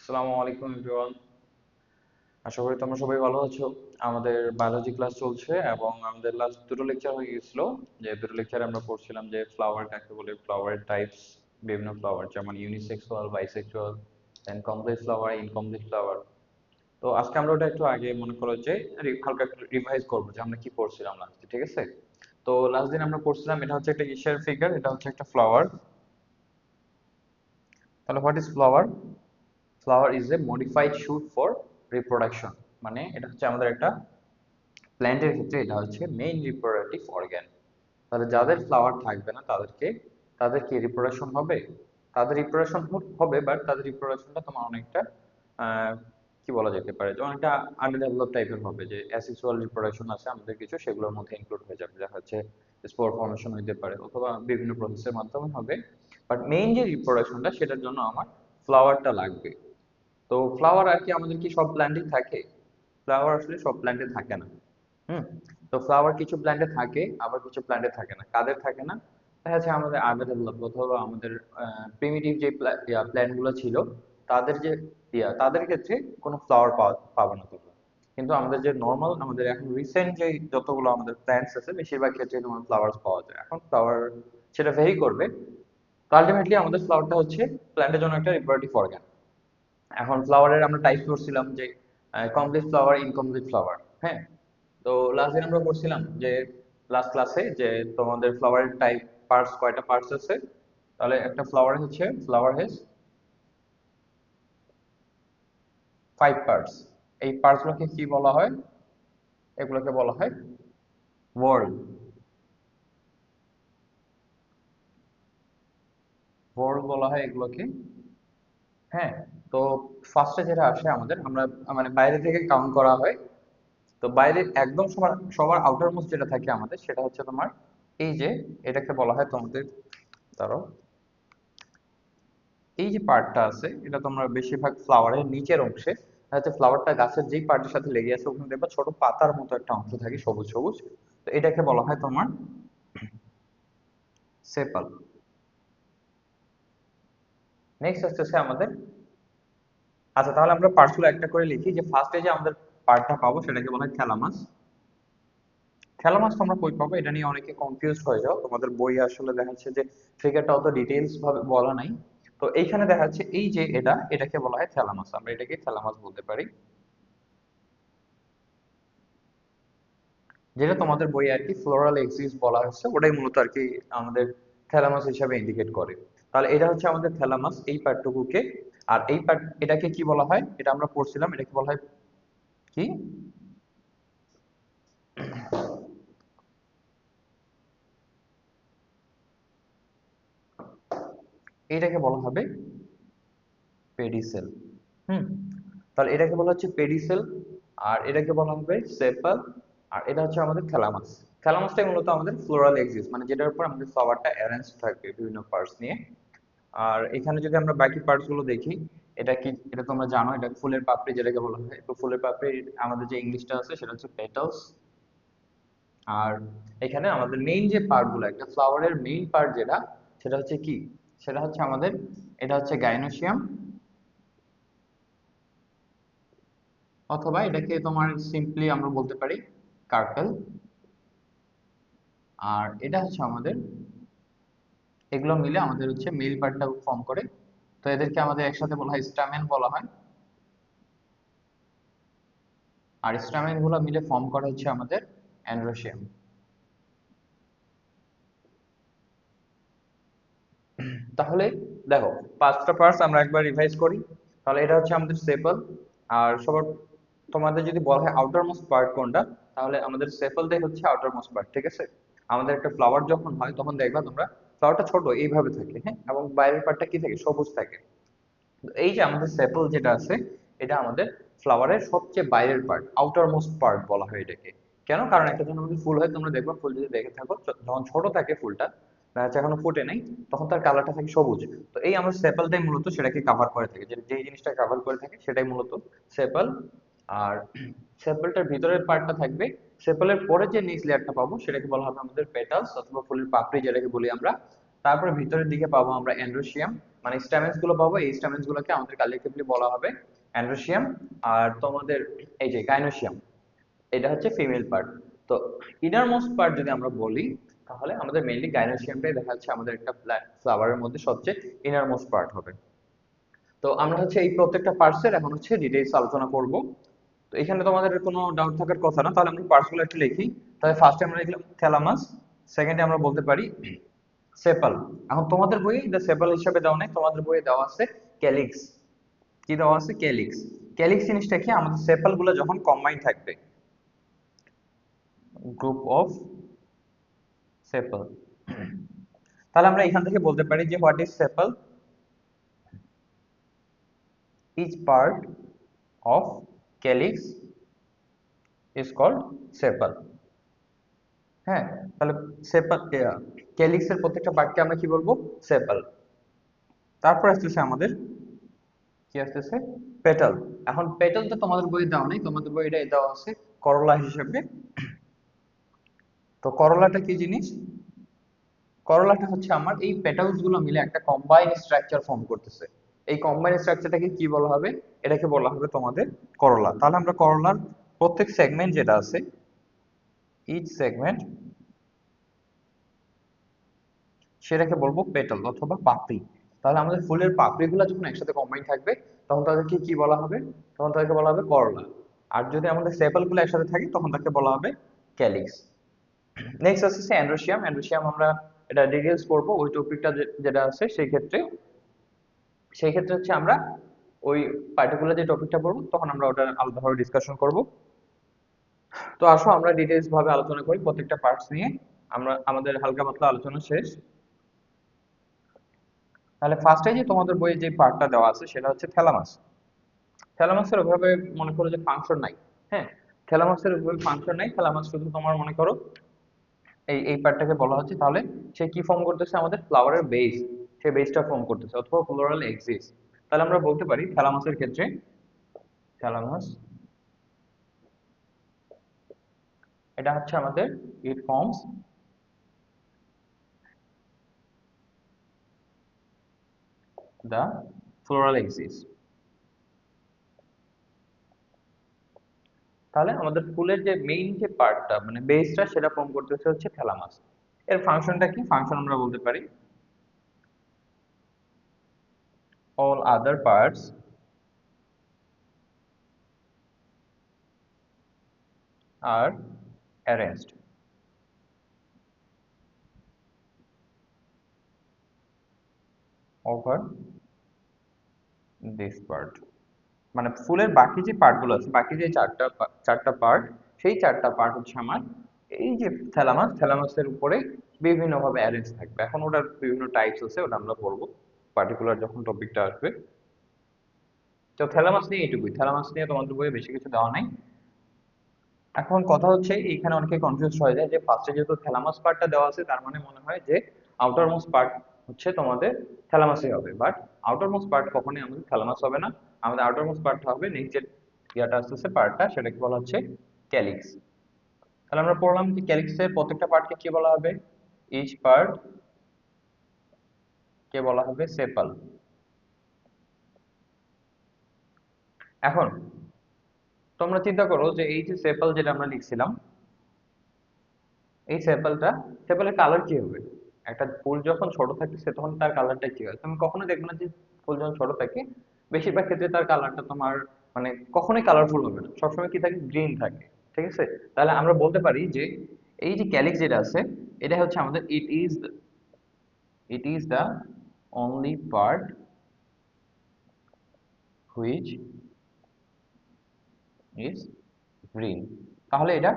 আসসালামু আলাইকুম এভরিওয়ান। আশা করি তোমরা সবাই ভালো আছো। আমাদের বায়োলজি ক্লাস চলছে এবং আমাদের লাস্ট দুটো লেকচার হয়ে গিয়েছিল। যে দুটো লেকচারে আমরা পড়ছিলাম যে ফ্লাওয়ার কাকে বলে, ফ্লাওয়ারের টাইপস, বিভিন্ন ফ্লাওয়ার যেমন ইউনিসেক্সুয়াল, বাইসেক্সুয়াল, দেন কমপ্লেক্স ফ্লাওয়ার, ইনকমপ্লিট ফ্লাওয়ার। তো আজকে আমরা ওটা একটু আগে মনে করো যে হালকা একটু রিভাইজ করবো যে আমরা কি পড়ছিলাম লাস্টে, ঠিক আছে? তো লাস্ট দিন আমরা পড়ছিলাম, এটা হচ্ছে একটা ইশার ফিগার, এটা হচ্ছে একটা ফ্লাওয়ার। তাহলে what is flower? Flower is a modified shoot for reproduction. মানে এটা হচ্ছে আমাদের একটা প্ল্যান্টের ক্ষেত্রে এটা হচ্ছে মেইন রিপ্রোডাক্টিভ অর্গান। তাহলে যাদের ফ্লাওয়ার থাকবে না তাদের কি রিপ্রোডাকশন হবে? তাদের রিপ্রোডাকশন হবে, বাট তাদের রিপ্রোডাকশনটা তোমার অনেকটা আহ, কি বলা যেতে পারে যে অনেকটা আন্ডারডেভেলপ টাইপের হবে। যে অ্যাসেক্সুয়াল রিপ্রোডাকশন আছে আমাদের কিছু, সেগুলোর মধ্যে ইনক্লুড হয়ে যাবে, যা হচ্ছে স্পোর ফর্মেশন হইতে পারে অথবা বিভিন্ন প্রসেসের মাধ্যমে হবে। বাট মেইন যে রিপ্রোডাকশনটা সেটার জন্য আমার ফ্লাওয়ারটা লাগবে। তো ফ্লাওয়ার আর কি আমাদের কি সব প্ল্যান্টেই থাকে? ফ্লাওয়ার আসলে সব প্ল্যান্টে থাকে না। হুম। তো ফ্লাওয়ার কিছু প্ল্যান্টে থাকে, আবার কিছু প্ল্যান্টে থাকে না। কাদের থাকে না? দেখা যাচ্ছে আমাদের আন্ডার ডেভেলপ অথবা আমাদের প্রিমিটিভ যে প্ল্যান্ট গুলো ছিল, তাদের যে তাদের ক্ষেত্রে কোনো ফ্লাওয়ার পাবো না তোমরা। কিন্তু আমাদের যে নর্মাল, আমাদের এখন রিসেন্ট যে যতগুলো আমাদের প্ল্যান্টস আছে, বেশিরভাগ ক্ষেত্রে তোমার ফ্লাওয়ার্স পাওয়া যায়। এখন ফ্লাওয়ার সেটা ভেরি করবে। তো আলটিমেটলি আমাদের ফ্লাওয়ারটা হচ্ছে প্ল্যান্টের জন্য একটা রিপ্রোডাক্টিভ অর্গান। এখন ফ্লাওয়ারের আমরা টাইপ করছিলাম যে কমপ্লিট ফ্লাওয়ার, ইনকমপ্লিট ফ্লাওয়ার। হ্যাঁ। তো লাস্ট দিন আমরা পড়ছিলাম যে লাস্ট ক্লাসে যে তোমাদের ফ্লাওয়ারের টাইপ পার্টস, কয়টা পার্টস আছে? তাহলে একটা ফ্লাওয়ার হচ্ছে ফ্লাওয়ার হ্যাজ 5 পার্টস। এই পার্টস গুলোকে কি বলা হয়? এগুলোকে বলা হয় ওয়ার্ড। ওয়ার্ড বলা হয় এগুলোকে। হ্যাঁ। তো ফার্স্টে যেটা আসে আমাদের, আমরা মানে বাইরে থেকে কাউন্ট করা হয়। তো বাইরে একদম সবার সবার আউটার মোস্ট যেটা থাকে আমাদের, সেটা হচ্ছে তোমার এই যে, এটাকে বলা হয় তোমাদের, ধরো এই যে পার্টটা আছে, এটা তোমরা বেশিরভাগ ফ্লাওয়ারের নিচের অংশে, হয়তো ফ্লাওয়ারটা গাছের যেই পার্টের সাথে লেগে আছে ওখানে দেখবা ছোট পাতার মতো একটা অংশ থাকে, সবুজ সবুজ। তো এটাকে বলা হয় তোমার সেপাল। নেক্সট আসতেছে আমাদের, আচ্ছা তাহলে আমরা পার্টস গুলো একটা করে লিখি। যে ফার্স্টে যে আমাদের পার্টটা পাবো সেটাকে বলা হয় থ্যালামাস। থ্যালামাস তোমরা কই পাবো এটা নিয়ে অনেকে কনফিউজড হয়ে যাও, তোমাদের বই আসলে দেখা যাচ্ছে যে ফিগারটা অত ডিটেইলস ভাবে বলা নাই। তো এইখানে দেখা যাচ্ছে এই যে এটাকে বলা হয় থ্যালামাস, আমরা এটাকে থ্যালামাস বলতে পারি। যেটা তোমাদের বইয়ে আর কি ফ্লোরাল এক্সিস বলা হচ্ছে, ওটাই মূলত আর কি আমাদের থ্যালামাস হিসাবে ইন্ডিকেট করে। তাহলে এটা হচ্ছে আমাদের থ্যালামাস, এই পার্টটুকুকে। আর এই পার্ট, এটাকে কি বলা হয়? এটা আমরা পড়ছিলাম, এটাকে বলা হয় কি? এটাকে বলা হবে পেডিসেল। হুম। তাহলে এটাকে বলা হচ্ছে পেডিসেল, আর এটাকে বলা হবে সেপাল, আর এটা হচ্ছে আমাদের থ্যালামাস। থ্যালামাসটাই মূলত আমাদের ফ্লোরাল এক্সিস, মানে যেটার উপর আমাদের ফ্লাওয়ারটা অ্যারেঞ্জ থাকবে বিভিন্ন পার্টস নিয়ে। আর এখানে যদি আমরা বাকি পার্টস গুলো দেখি, এটা কি, এটা তোমরা জানো, এটা ফুলের পাপড়ি যেটাকে বলা হয়। তো ফুলের পাপড়ি আমাদের যে ইংলিশটা আছে সেটা হচ্ছে পেটালস। আর এখানে আমাদের মেইন যে পার্ট গুলো, একটা ফ্লাওয়ারের মেইন পার্ট যেটা, সেটা হচ্ছে কি? সেটা হচ্ছে আমাদের, এটা হচ্ছে গাইনোসিয়াম, অথবা এটাকে তোমার সিম্পলি আমরা বলতে পারি কার্পেল। আর এটা হচ্ছে আমাদের, এগুলো মিলে আমাদের হচ্ছে মেল পার্টটা ফর্ম করে। তো এদেরকে আমাদের একসাথে বলা হয় স্টামেন বলা হয়। আর স্টামেন গুলো মিলে ফর্ম করা হচ্ছে আমাদের অ্যান্ড্রোসিয়াম। তাহলে দেখো, 5টা পার্টস আমরা একবার রিভাইজ করি। তাহলে এটা হচ্ছে আমাদের সেপল। আর সবার, তোমাদের যদি বলা হয় আউটার মোস্ট পার্ট কোনটা, তাহলে আমাদের সেপলটাই হচ্ছে আউটার মোস্ট পার্ট, ঠিক আছে? আমাদের একটা ফ্লাওয়ার যখন হয় তখন দেখবা তোমরা, ফ্লাওয়ারটা ছোট এইভাবে থাকে, হ্যাঁ, এবং বাইরের পার্টটা কি থাকে? সবুজ থাকে। তো এই যে আমাদের সেপল যেটা আছে, এটা আমাদের ফ্লাওয়ারের সবচেয়ে বাইরের পার্ট, আউটার মোস্ট পার্ট বলা হয় এটাকে। কেন? কারণ একটা যখন আমাদের ফুল হয়, তোমরা দেখবা ফুল যদি দেখে থাকো, যখন ছোট থাকে ফুলটা, দেখা যাচ্ছে এখনো ফুটে নাই, তখন তার কালারটা থাকে সবুজ। তো এই আমার সেপেলটাই মূলত সেটাকে কাভার করে থাকে, যে যেই জিনিসটা কাভার করে থাকে সেটাই মূলত সেপেল। আর সেপেলটার ভিতরের পার্টটা থাকবে, সেপেলের পরে যে নেক্সট লেয়ারটা পাবো সেটাকে বলা হবে আমাদের পেটালস অথবা ফুলের পাপড়ি যেটাকে বলি আমরা। তারপরে ভিতরের দিকে পাবো আমরা অ্যান্ড্রোসিয়াম, মানে স্ট্যামেন্স গুলো পাবো, এই স্ট্যামেন্স গুলোকে আমাদের কালেক্টিভলি বলা হবে অ্যান্ড্রোসিয়াম। আর তোমাদের এই যে গাইনোসিয়াম, এটা হচ্ছে ফিমেল পার্ট। তো ইনার মোস্ট পার্ট যদি আমরা বলি, তাহলে আমাদের মেইনলি গাইনোসিয়ামটাই দেখা যাচ্ছে আমাদের একটা ফ্লাওয়ারের মধ্যে সবচেয়ে ইনার মোস্ট পার্ট হবে। তো আমরা হচ্ছে এই প্রত্যেকটা পার্টসের এখন হচ্ছে ডিটেইলস আলোচনা করব। তো এখানে তোমাদের কোনো ডাউট থাকার কথা না, তাহলে আমরা পার্টসগুলো একটু লিখি। তাহলে ফার্স্টে আমরা লিখলাম থ্যালামাস, সেকেন্ডে আমরা বলতে পারি সেপাল। এখন তোমাদের বইয়ে এটা সেপাল হিসেবে দেওয়া নেই, তোমাদের বইয়ে দেওয়া আছে ক্যালিক্স। কি দেওয়া আছে? ক্যালিক্স। ক্যালিক্স জিনিসটা কি? আমাদের সেপাল গুলো যখন কম্বাইন থাকবে, গ্রুপ অফ সেপাল, তাহলে আমরা এখান থেকে বলতে পারি যে what is sepal? Each part of calyx is called sepal. হ্যাঁ, তাহলে সেপাল, ক্যালিক্সের প্রত্যেকটা পার্টকে আমরা কি বলবো? সেপাল। তারপর আসতেছে আমাদের কি আসতেছে? পেটাল। এখন পেটালটা তোমাদের বইয়ে দেওয়া নেই, তোমাদের বইয়ে এটা দেওয়া আছে করলা হিসেবে। তো করলাটা কি জিনিস? করলাটা হচ্ছে আমার এই পেটালস গুলো মিলে একটা কম্বাইন স্ট্রাকচার ফর্ম করতেছে। এই কম্বাইন স্ট্রাকচারটাকে কি বলা হবে? এটাকে বলা হবে তোমাদের করলা। তাহলে আমরা করলার প্রত্যেক সেগমেন্ট যেটা আছে, ইচ সেগমেন্ট, সেটাকে বলবো পেটাল অথবা পাপড়ি। তাহলে আমাদের ফুলের পাপড়িগুলো যখন একসাথে কম্বাইন থাকবে, তখন তাদেরকে কি বলা হবে? তখন তাদেরকে বলা হবে করলা। আর যদি আমাদের সেপালগুলো একসাথে থাকে, তখন তাকে বলা হবে ক্যালিক্স। নেক্সট আছে অ্যান্ড্রোসিয়াম। অ্যান্ড্রোসিয়াম আমরা এটা ডিটেইলস পড়বো ওই টপিকটা যেটা আছে সেই ক্ষেত্রে হচ্ছে আমরা ওই পার্টিকুলার যে টপিকটা পড়বো, তখন আমরা ওটা আলাদাভাবে ডিসকাশন করব। তো আসো আমরা ডিটেইলস ভাবে আলোচনা করি প্রত্যেকটা পার্টস নিয়ে। আমরা আমাদের হালকা পাতলা আলোচনা শেষ। তাহলে ফার্স্টে যে তোমাদের বইয়ে যে পার্টটা দেওয়া আছে সেটা হচ্ছে থ্যালামাস। থ্যালামাসের ওইভাবে মনে করো যে ফাংশন নাই। হ্যাঁ, থ্যালামাসের ওইভাবে ফাংশন নাই। থ্যালামাস শুধু তোমার মনে করো এই পার্টটাকে বলা হচ্ছে। তাহলে সে কি ফর্ম করতেছে? আমাদের ফ্লাওয়ারের বেস, সে বেসটা ফর্ম করতেছে, অথবা ফ্লোরাল এক্সিস। তাহলে আমরা বলতে পারি থ্যালামাসের ক্ষেত্রে, থ্যালামাস এটা হচ্ছে আমাদের ইট ফর্মস দ্য ফ্লোরাল এক্সিস। তাহলে আমাদের ফুলের যে মেইন যে পার্টটা মানে বেসটা, সেটা ফর্ম করতেছে হচ্ছে থ্যালামাস। এর ফাংশনটা কি? ফাংশন আমরা বলতে পারি all other parts are arranged over this part। মানে ফুলের বাকি যে পার্টগুলো আছে, বাকি যে চারটা পার্ট, সেই চারটা পার্ট হচ্ছে আমার এই যে থ্যালামাসের উপরে বিভিন্নভাবে অ্যারেঞ্জ থাকবে। এখন ওটার বিভিন্ন টাইপস আছে, ওটা আমরা পড়বো পার্টিকুলার যখন টপিকটা আসবে। তো থ্যালামাস নিয়ে এইটুকুই, থ্যালামাস নিয়ে তোমাদের বইয়ে বেশি কিছু দেওয়া নাই। এখন কথা হচ্ছে এইখানে অনেকে কনফিউজ হয়ে যায় যে ফার্স্টে যেহেতু থ্যালামাস পার্টটা দেওয়া আছে, তার মানে মনে হয় যে আউটার মোস্ট পার্ট হচ্ছে তোমাদের থ্যালামাসই হবে। বাট আউটার মোস্ট পার্ট কখনোই আমাদের থ্যালামাস হবে না। আমাদের আউটার মোস্ট পার্টটা হবে নিচের ইয়াটা আসতেছে পার্টটা, সেটাকে বলা হচ্ছে ক্যালিক্স। তাহলে আমরা পড়লাম যে ক্যালিক্সের প্রত্যেকটা পার্টকে কি বলা হবে? ইচ পার্ট কে বলা হবে সেপাল। এখন তোমরা চিন্তা করো যে এই যে সেপাল যেটা আমরা লিখছিলাম, এই সেপালের কালার কি হবে? একটা ফুল যখন ছোট থাকে সে তখন তার কালারটা কি হয়? তুমি কখনো দেখবে না যে ফুল যখন ছোট থাকে, বেশিরভাগ ক্ষেত্রে তার কালারটা তোমার মানে কখনোই কালারফুল হবে না, সবসময় কি থাকে? গ্রিন থাকে। ঠিক আছে? তাহলে আমরা বলতে পারি যে এই যে ক্যালিক্স যেটা আছে, এটা হচ্ছে আমাদের it is the only part which is green. তাহলে এটা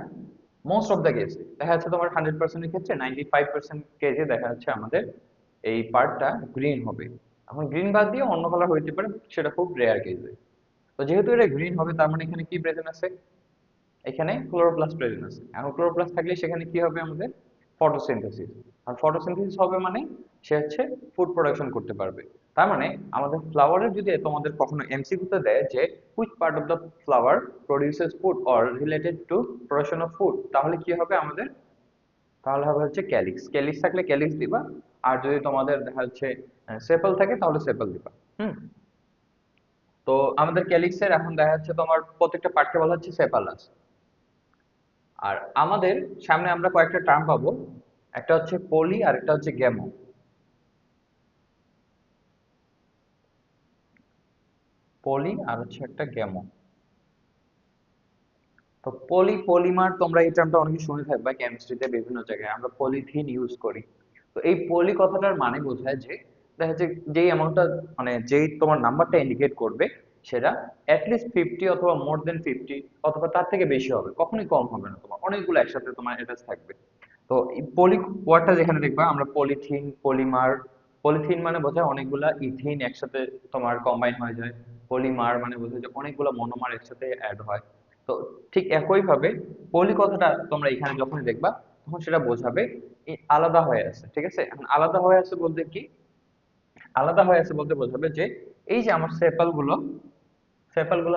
মোস্ট অফ দ্য কেস দেখা যাচ্ছে তোমার 100%-এর ক্ষেত্রে 95% কেসে দেখা যাচ্ছে আমাদের এই পার্টটা গ্রিন হবে। এখন গ্রিন বাদ দিয়ে অন্য কালার হইতে পারে, সেটা খুব রেয়ার কেসে। তো যেহেতু এটা গ্রিন হবে, তার মানে এখানে কি প্রেজেন্ট আছে? এখানে ক্লোরোপ্লাস্ট প্রেজেন্ট আছে। এখন ক্লোরোপ্লাস্ট থাকলে সেখানে কি হবে আমাদের? ফটোসিনথেসিস। আর ফটোসিনথেসিস হবে মানে সে হচ্ছে ফুড প্রোডাকশন করতে পারবে। তার মানে আমাদের ফ্লাওয়ারের যদি তোমাদের কখনো এমসিকিউতে দেয় যে which part of the flower produces food or related to production of food, তাহলে কি হবে আমাদের? তাহলে হবে হচ্ছে ক্যালিক্স। ক্যালিক্স থাকলে ক্যালিক্স দিবা। আর যদি তোমাদের দেখা যাচ্ছে সেপল থাকে তাহলে সেপল দিবা। হুম। তো আমাদের ক্যালিক্সের এখন দেখা যাচ্ছে তোমার প্রত্যেকটা পার্টকে বলা হচ্ছে সেপালাস। আর আমাদের সামনে আমরা কয়েকটা টার্ম পাবো, একটা হচ্ছে পলি আর একটা হচ্ছে গ্যামো। পলি আর হচ্ছে একটা গ্যামো। তো পলিমার তোমরা এই টার্মটা অনেকে শুনে থাকবে কেমিস্ট্রিতে বিভিন্ন জায়গায় আমরা পলিথিন ইউজ করি। তো এই পলি কথাটার মানে বোঝায় যে দেখা যাচ্ছে যেই অ্যামাউন্টটা মানে যেই তোমার নাম্বারটা ইন্ডিকেট করবে সেটা অ্যাটলিস্ট 50 অথবা মোর দেন 50 অথবা তার থেকে বেশি হবে, কখনোই কম হবে না। তোমার অনেকগুলো একসাথে তোমার অ্যাটাচ থাকবে। তো এই পলি ওয়ার্ডটা যেখানে দেখবা আমরা পলিথিন, পলিমার, পলিথিন মানে বোঝায় অনেকগুলা ইথিন একসাথে তোমার কম্বাইন হয়ে যায়। পলিমার মানে বোঝায় যে অনেকগুলো মনোমার একসাথে অ্যাড হয়। তো ঠিক একই ভাবে পলি কথাটা তোমরা এখানে যখন দেখবা তখন সেটা বোঝাবে আলাদা হয়ে আছে। ঠিক আছে, এখন আলাদা হয়ে আছে বলতে কি, আলাদা হয়ে আছে বলতে বোঝাবে যে এই যে আমার সেপাল গুলো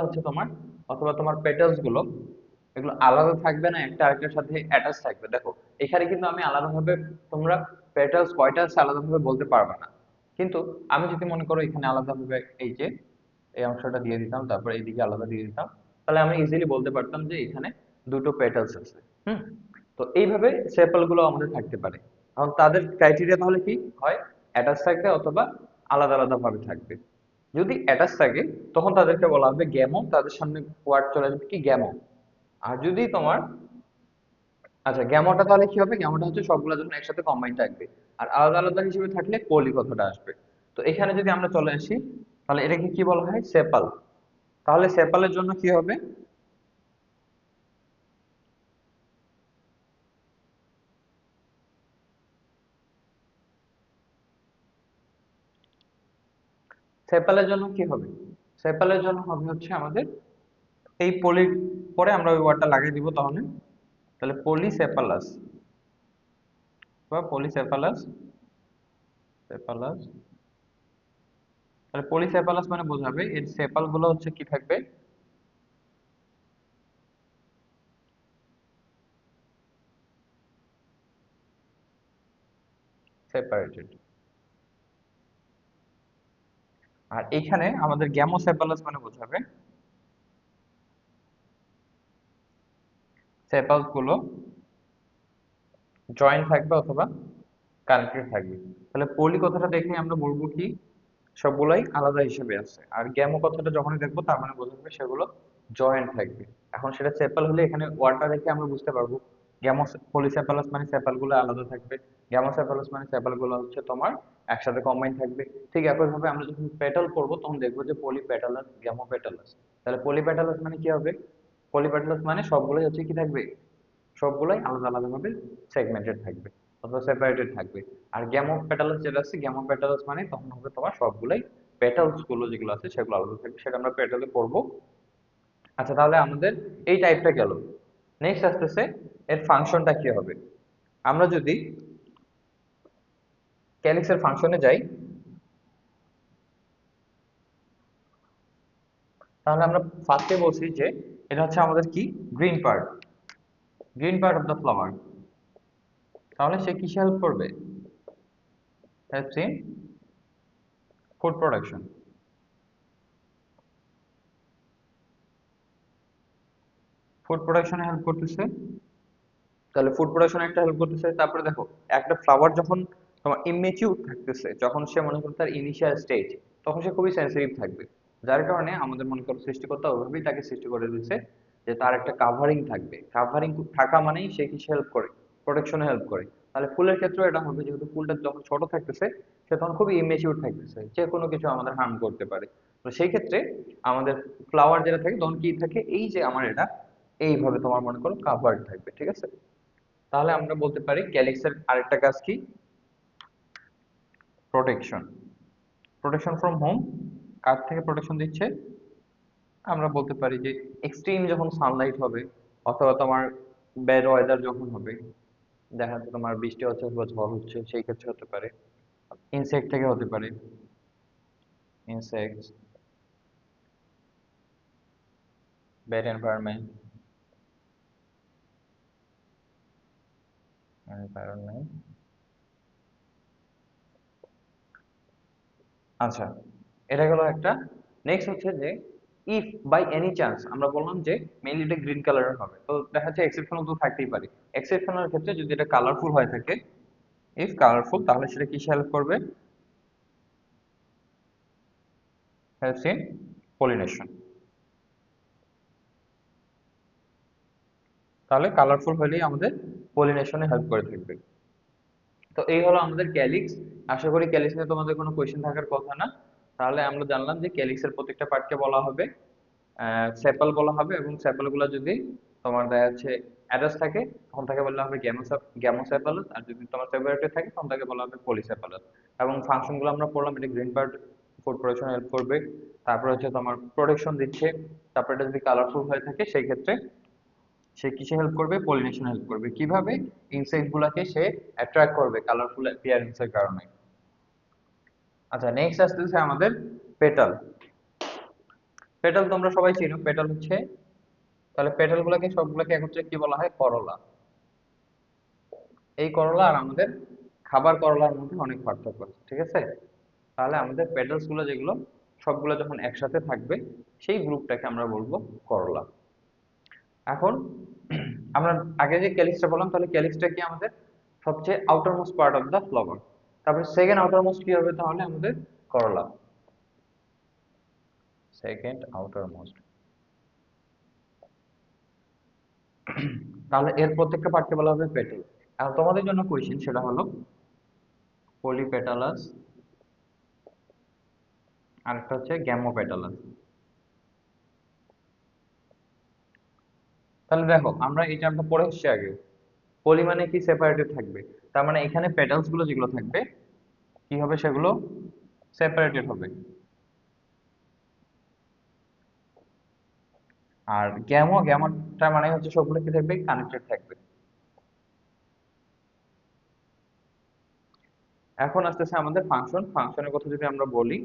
হচ্ছে তোমার অথবা তোমার পেটালস গুলো এগুলো আলাদা থাকবে না, একটা আরেকটার সাথে অ্যাটাচ থাকবে। দেখো এখানে কিন্তু আমি আলাদাভাবে তোমরা পেটালস কয়টা আছে আলাদাভাবে বলতে পারবে না। কিন্তু আমি যদি মনে করো এখানে আলাদাভাবে এই যে এই অংশটা দিয়ে দিতাম, তারপর এইদিকে আলাদা দিয়ে দিতাম, তাহলে আমি ইজিলি বলতে পারতাম যে এখানে দুটো পেটালস আছে। হুম। তো এইভাবে সেপাল গুলো আমাদের থাকতে পারে। এখন তাদের ক্রাইটেরিয়া তাহলে কি হয়, অ্যাটাচ থাকবে অথবা আলাদা আলাদা ভাবে থাকবে। যদি অ্যাটাচ থাকে তখন তাদেরকে বলা হবে গ্যামো, তাদের সামনে ওয়ার্ড চলে আসবে কি গ্যামো। আর যদি তোমার আচ্ছা গ্যামোটা তাহলে কি হবে, গ্যামোটা হচ্ছে সবগুলো যখন একসাথে কম্বাইন থাকবে। আর আলাদা আলাদা হিসেবে থাকলে পলি কথাটা আসবে। তো এখানে যদি আমরা চলে আসি তাহলে এটাকে কি বলা হয়, সেপাল। তাহলে সেপালের জন্য কি হবে, সেপালের জন্য কি হবে, সেপালের জন্য হবে হচ্ছে আমাদের এই পলি পরে আমরা ওই ওয়ার্ডটা লাগিয়ে দিব তাহলে। তাহলে পলিসেপালাস বা পলিসেপালাস, সেপালাস। তাহলে পলিসেপালাস মানে বোঝাবে এর সেপাল গুলো হচ্ছে কি থাকবে, সেপারেটেড। আর এখানে আমাদের গ্যামোসেপালাস মানে বোঝাবে সেপালস গুলো জয়েন্ট থাকবে অথবা কানেক্টেড থাকবে। তাহলে পলি কথাটা দেখে আমরা বলবো কি সবগুলাই আলাদা হিসেবে আছে। আর গ্যামো কথাটা যখনই দেখবো তার মানে বোঝাবে সেগুলো জয়েন্ট থাকবে। এখন সেটা সেপাল হলে এখানে ওয়ার্ডটা দেখে আমরা বুঝতে পারবো গ্যামো পলিসেপালাস মানে সেপাল গুলো আলাদা থাকবে, গ্যামোসেপালাস মানে সেপাল গুলো হচ্ছে তোমার একসাথে কম্বাইন থাকবে। ঠিক একইভাবে আমরা যখন পেটাল করবো তখন দেখবো যে পলিপেটালাস, গ্যামোপেটালাস। তাহলে পলিপেটালাস মানে কি হবে, পলিপেটালাস মানে সবগুলোই হচ্ছে কি থাকবে, সবগুলাই আলাদা আলাদা ভাবে সেগমেন্টেড থাকবে অথবা সেপারেটেড থাকবে। আর গ্যামো পেটালাস যেটা আছে, গ্যামো পেটালাস মানে তখন হবে তোমার সবগুলাই পেটালস গুলো যেগুলো আছে সেগুলো আলাদা থাকবে, সেটা আমরা পেটালে করব। আচ্ছা তাহলে আমাদের এই টাইপটা গেল। নেক্সট আসতেছে এর ফাংশনটা কি হবে। আমরা যদি ক্যালিক্সের ফাংশনে যাই তাহলে আমরা ফার্স্টে বলছি যে এটা হচ্ছে আমাদের কি green part, green part of the flower. তাহলে সে কিসে হেল্প করবে, helps in food production. Food প্রোডাকশনে হেল্প করতেছে, তাহলে ফুড প্রোডাকশনে একটা হেল্প করতেছে। তারপরে দেখো একটা ফ্লাওয়ার যখন তোমার ইমেচিউর থাকতেছে, যখন সে মনে করো তার ইনিশিয়াল স্টেজ, তখন সে খুবই সেন্সিটিভ থাকবে। যার কারণে আমাদের মনে করো সৃষ্টিকর্তা ওইভাবেই তাকে সৃষ্টি করে দিয়েছে যে তার একটা কাভারিং থাকবে। কাভারিং থাকা মানেই সে কি হেল্প করে, প্রোটেকশনে হেল্প করে। তাহলে ফুলের ক্ষেত্রেও এটা হবে, যেহেতু ফুলটা যখন ছোট থাকতেছে সে তখন খুবই ইমেচিউর থাকতেছে, যে কোনো কিছু আমাদের হার্ম করতে পারে। তো সেই ক্ষেত্রে আমাদের ফ্লাওয়ার যেটা থাকে তখন কি থাকে, এই যে আমার এটা এইভাবে তোমার মনে করো কাভার্ড থাকবে। ঠিক আছে, তাহলে আমরা বলতে পারি ক্যালিক্সের আরেকটা কাজ কি, প্রোটেকশন। প্রোটেকশন ফ্রম হোম, কার থেকে প্রোটেকশন দিচ্ছে, আমরা বলতে পারি যে এক্সট্রিম যখন সানলাইট হবে অথবা তোমার ব্যাড ওয়েদার যখন হবে, দেখা যাচ্ছে তোমার বৃষ্টি হচ্ছে অথবা ঝড় হচ্ছে, সেই ক্ষেত্রে হতে পারে। ইনসেক্ট থেকে হতে পারে, ইনসেক্টস, ব্যাড এনভায়রনমেন্ট, এনভায়রনমেন্ট, আচ্ছা, এটা গেল একটা। নেক্সট হচ্ছে যে ইফ বাই এনি চান্স, আমরা বললাম যে মেইনলি এটা গ্রিন কালারের হবে, তো দেখা যাচ্ছে এক্সেপশনাল তো থাকতেই পারে। এক্সেপশনাল ক্ষেত্রে যদি এটা কালারফুল হয়ে থাকে, ইফ কালারফুল, তাহলে সেটা কিসে হেল্প করবে? Helps in pollination. তাহলে কালারফুল হলেই আমাদের পলিনেশনে হেল্প করে থাকবে। তো এই হলো আমাদের ক্যালিক্স। আশা করি ক্যালিক্স নিয়ে তোমাদের কোনো কোয়েশ্চেন থাকার কথা না। তাহলে আমরা জানলাম যে ক্যালিক্সের প্রত্যেকটা পার্টকে বলা হবে সেপাল বলা হবে, এবং সেপাল গুলো যদি তোমার দেখা যাচ্ছে অ্যাডাস থাকে তখন তাকে বলা হবে গ্যামোসেপালাস, আর যদি তোমার সেপারেটে থাকে তখন তাকে বলা হবে পলিসেপালাস। এবং ফাংশন গুলো আমরা পড়লাম, এটা green part food production help করবে, তারপরে হচ্ছে তোমার প্রোটেকশন দিচ্ছে, তারপরে এটা যদি কালারফুল হয়ে থাকে সেই ক্ষেত্রে সে কিসে হেল্প করবে? পলিনেশন হেল্প করবে। কিভাবে? ইনসেক্ট গুলাকে সে অ্যাট্রাক্ট করবে কালারফুল অ্যাপিয়ারেন্সের কারণে। আচ্ছা, নেক্সট আসতেছে আমাদের পেটাল। পেটাল তোমরা সবাই চিনো, পেটাল হচ্ছে, তাহলে পেটাল গুলাকে সবগুলোকে একত্রে কি বলা হয়? করলা। এই করলা আর আমাদের খাবার করলার মধ্যে অনেক পার্থক্য আছে, ঠিক আছে? তাহলে আমাদের পেটালস গুলো যেগুলো সবগুলো যখন একসাথে থাকবে সেই গ্রুপটাকে আমরা বলবো করলা। এখন আমরা আগে যে ক্যালিক্সটা বললাম, তাহলে ক্যালিক্সটা কি আমাদের সবচেয়ে outer most part of the flower. তারপর সেকেন্ড আউটার মোস্ট কি হবে তাহলে? আমাদের করলা। Second outer most. তাহলে এর প্রত্যেকটা পার্টকে বলা হবে পেটাল। এখন তোমাদের জন্য কোয়েশ্চেন, সেটা হলো পলিপেটালাস, আর একটা হচ্ছে গ্যামোপেটালাস। তাহলে দেখো, আমরা এই টার্মটা পড়ে এসেছি আগে। পলি মানে কি? সেপারেটেড থাকবে। তার মানে এখানে পেটালস গুলো যেগুলো থাকবে কি হবে? সেগুলো সেপারেটেড হবে। আর গ্যামোটা মানে হচ্ছে সবগুলো কি থাকবে? কানেক্টেড থাকবে। এখন আসতেছে আমাদের ফাংশন। ফাংশনের কথা যদি আমরা বলি,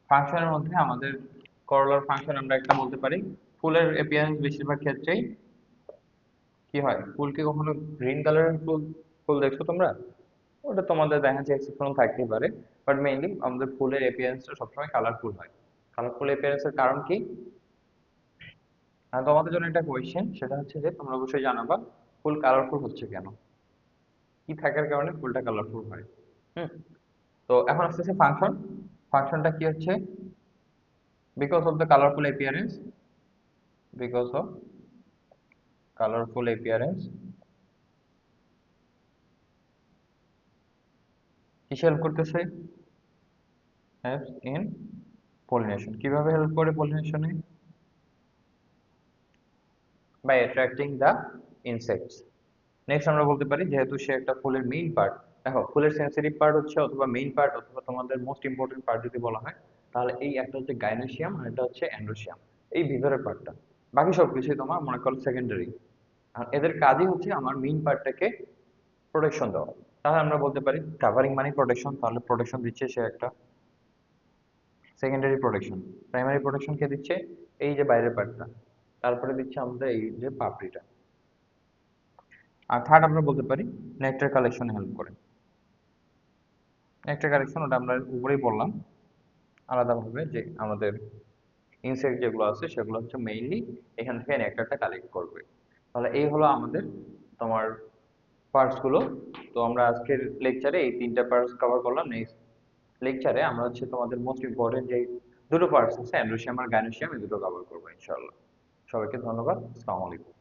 ফাংশনের মধ্যে আমাদের করলার ফাংশন আমরা একটা বলতে পারি। ফুলের অ্যাপিয়ারেন্স বেশিরভাগ ক্ষেত্রেই কি হয়? ফুলকে কখনো গ্রিন কালারের ফুল ফুল দেখছো তোমরা? ওটা তোমাদের দেখা যাচ্ছে এক্সেপশন থাকতেই পারে, বাট মেইনলি আমাদের ফুলের অ্যাপিয়ারেন্সটা সবসময় কালারফুল হয়। কালারফুল অ্যাপিয়ারেন্সের কারণ কি? তোমাদের জন্য একটা কোয়েশ্চেন, সেটা হচ্ছে যে তোমরা অবশ্যই জানাবা ফুল কালারফুল হচ্ছে কেন, কি থাকার কারণে ফুলটা কালারফুল হয়। হুম। তো এখন আসতেছে ফাংশন। ফাংশনটা কি হচ্ছে? Because of the colourful appearance, because of colourful appearance কিসে হেল্প করতেছে? Helps in pollination. কিভাবে হেল্প করে পলিনেশনে? By attracting the insects. Next আমরা বলতে পারি, যেহেতু সে একটা ফুলের মেইন পার্ট, দেখো ফুলের সেন্সিটিভ পার্ট হচ্ছে অথবা মেইন পার্ট অথবা তোমাদের মোস্ট ইম্পর্টেন্ট পার্ট যদি বলা হয়, তাহলে এই একটা হচ্ছে গাইনোসিয়াম আর একটা হচ্ছে অ্যান্ড্রোসিয়াম, এই ভিতরের পার্টটা। বাকি সব কিছুই তোমার মনে করো সেকেন্ডারি। আর এদের কাজই হচ্ছে আমার মেইন পার্টটাকে প্রোটেকশন দেওয়া। তাহলে আমরা বলতে পারি কাভারিং মানে প্রোটেকশন, তাহলে প্রোটেকশন দিচ্ছে সে একটা। Secondary protection. প্রাইমারি প্রোটেকশন কে দিচ্ছে? এই যে বাইরের পার্টটা। তারপরে দিচ্ছে আমাদের এই যে পাপড়িটা। আর থার্ড আমরা বলতে পারি নেকটার কালেকশনে হেল্প করে। নেকটার কালেকশন ওটা আমরা উপরেই বললাম আলাদাভাবে, যে আমাদের ইনসেক্ট যেগুলো আছে সেগুলো হচ্ছে মেইনলি এখান থেকে নেকটারটা কালেক্ট করবে। তাহলে এই হলো আমাদের তোমার পার্টস গুলো। তো আমরা আজকের লেকচারে এই তিনটা পার্টস কভার করলাম। নেক্সট লেকচারে আমরা হচ্ছে তোমাদের মোস্ট ইম্পর্টেন্ট যে দুটো পার্টস আছে, অ্যান্ড্রোসিয়াম আর গাইনোসিয়াম, এই দুটো কভার করবো ইনশাআল্লাহ। সবাইকে ধন্যবাদ। আসসালামু আলাইকুম।